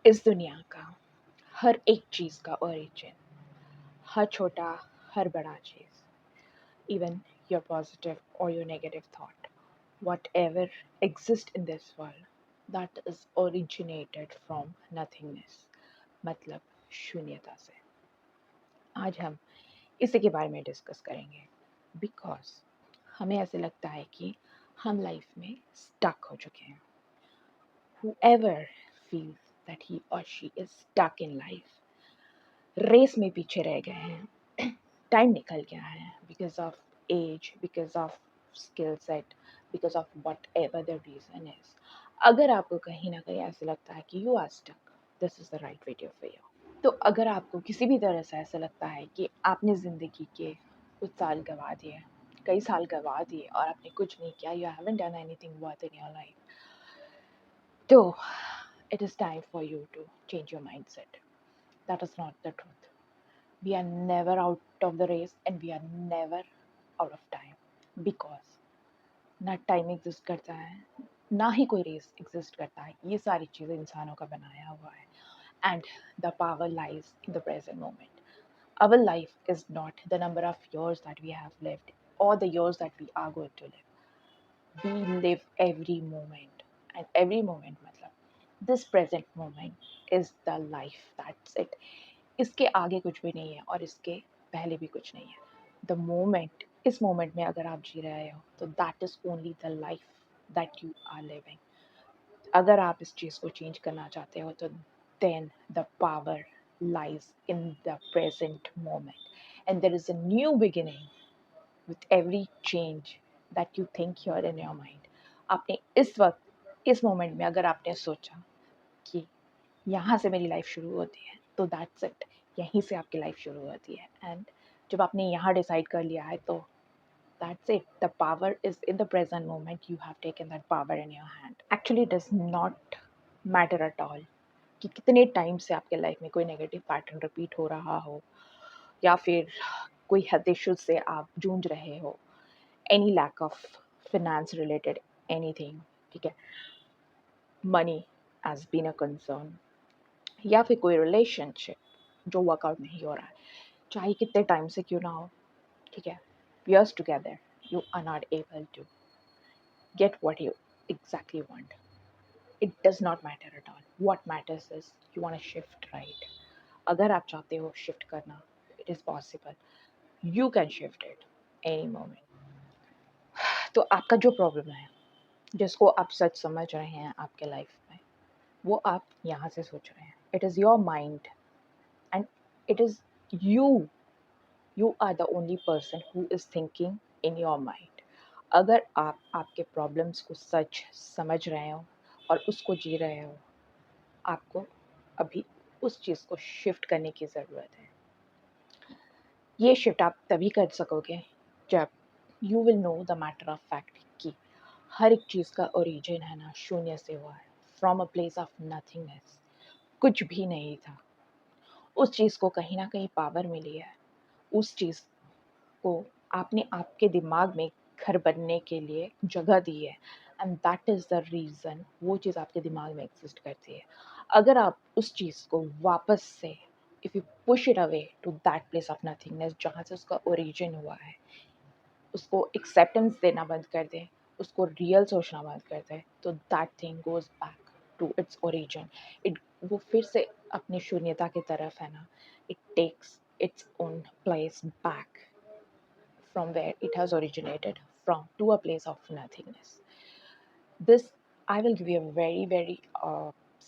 इस दुनिया का हर एक चीज़ का ओरिजिन, हर छोटा हर बड़ा चीज़, even your positive or your negative thought, whatever exists in this world, that is originated from nothingness, मतलब शून्यता से। आज हम इसी के बारे में डिस्कस करेंगे बिकॉज हमें ऐसे लगता है कि हम लाइफ में स्टक हो चुके हैं। whoever feels that he or she is stuck in life, रेस में पीछे रह गए हैं, टाइम निकल गया है because of age, because of skill set, because of whatever the reason is. अगर आपको कहीं ना कहीं ऐसा लगता है कि you are stuck, this is the right video for you. तो अगर आपको किसी भी तरह से ऐसा लगता है कि आपने ज़िंदगी के कुछ साल गंवा दिए, कई साल गंवा दिए और आपने कुछ नहीं किया, you haven't done anything worth in your life, तो it is time for you to change your mindset. That is not the truth. We are never out of the race and we are never out of time, because ना time exist करता है, ना ही कोई race exist करता है। ये सारी चीज़ें इंसानों का बनाया हुआ है and the power lies in the present moment. Our life is not the number of years that we have lived or the years that we are going to live. We live every moment, and every moment मतलब this present moment is the life, that's it. इसके आगे कुछ भी नहीं है और इसके पहले भी कुछ नहीं है। द मोमेंट, इस मोमेंट में अगर आप जी रहे हो तो that is only the life that you are living. अगर आप इस चीज़ को चेंज करना चाहते हो तो then the power lies in the present moment, and there is a new beginning with every change that you think here in your mind. आपने इस वक्त इस मोमेंट में अगर आपने सोचा कि यहाँ से मेरी लाइफ शुरू होती है तो दैट्स इट, यहीं से आपकी लाइफ शुरू होती है। एंड जब आपने यहाँ डिसाइड कर लिया है तो that's it, the power is in the present moment, you have taken that power in your hand. Actually does not matter at all कि कितने टाइम से आपके लाइफ में कोई नेगेटिव पैटर्न रिपीट हो रहा हो या फिर कोई हेल्थ इश्यूज से आप जूझ रहे हो, any lack of finance related anything, ठीक है, money has been a concern, या फिर कोई रिलेशनशिप जो वर्कआउट नहीं हो रहा है, चाहे कितने टाइम से क्यों ना हो, ठीक है, years together you are not able to get what you exactly want. It does not matter at all. What matters is you want to shift right. अगर आप चाहते हो शिफ्ट करना, it is possible. You can shift it any moment. तो आपका जो problem है, जिसको आप सच समझ रहे हैं आपके लाइफ में, वो आप यहाँ से सोच रहे हैं। It is your mind and it is you, you are the only person who is thinking in your mind. अगर आप आपके प्रॉब्लम्स को सच समझ रहे हो और उसको जी रहे हो, आपको अभी उस चीज़ को शिफ्ट करने की ज़रूरत है। ये शिफ्ट आप तभी कर सकोगे जब you will know the matter of fact कि हर एक चीज़ का ओरिजिन है ना शून्य से हुआ है, from a place of nothingness. कुछ भी नहीं था, उस चीज़ को कहीं ना कहीं पावर मिली है, उस चीज़ को आपने आपके दिमाग में घर बनने के लिए जगह दी है, and that is the reason वो चीज़ आपके दिमाग में एग्जिस्ट करती है। अगर आप उस चीज़ को वापस से, if you push it away to that place of nothingness जहाँ से उसका ओरिजिन हुआ है, उसको एक्सेप्टेंस देना बंद कर दें, उसको रियल सोचना बंद कर दें, तो that thing goes back to its origin. It, वो फिर से अपनी शून्यता की तरफ है ना, it takes its own place back from where it has originated from, to a place of nothingness. This, I will give you a very very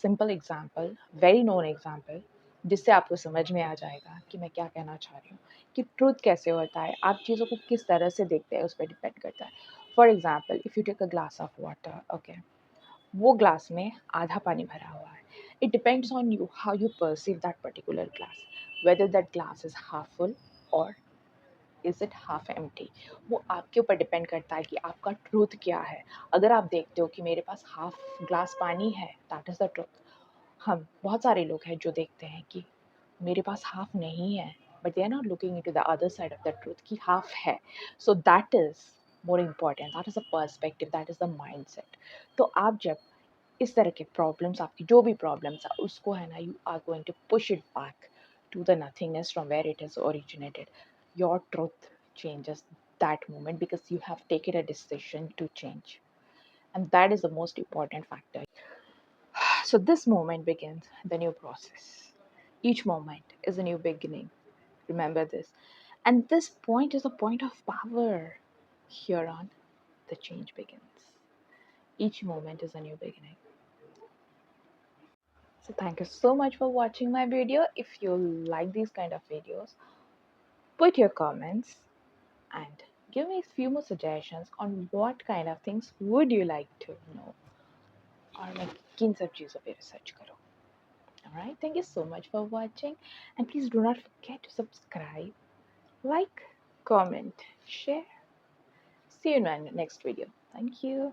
simple example, very known example, जिससे आपको समझ में आ जाएगा कि मैं क्या कहना चाह रही हूँ, कि ट्रूथ कैसे होता है, आप चीज़ों को किस तरह से देखते हैं उस पर डिपेंड करता है। For example, if you take a glass of water, okay, वो ग्लास में आधा पानी भरा हुआ है। It depends on you how you perceive that particular glass, whether that glass is half full और इज़ इट हाफ एम्प्टी। वो आपके ऊपर डिपेंड करता है कि आपका ट्रूथ क्या है। अगर आप देखते हो कि मेरे पास हाफ ग्लास पानी है, दैट इज़ द ट्रूथ। हम बहुत सारे लोग हैं जो देखते हैं कि मेरे पास हाफ नहीं है, but they are not looking into the other side of the truth कि हाफ है। So that is more important, that is a perspective, that is the mindset. तो आप जब इस तरह के प्रॉब्लम्स, आपकी जो भी प्रॉब्लम्स है उसको है ना, you are going to push it back to the nothingness from where it has originated. Your truth changes that moment because you have taken a decision to change. And that is the most important factor. So, this moment begins the new process. Each moment is a new beginning. Remember this. And this point is a point of power. Here on, the change begins. Each moment is a new beginning. So, thank you so much for watching my video. If you like these kind of videos, put your comments and give me a few more suggestions on what kind of things would you like to know, or मैं किन सब चीज़ों पे research करूँ. Alright, thank you so much for watching, and please do not forget to subscribe, like, comment, share. See you in my next video. Thank you.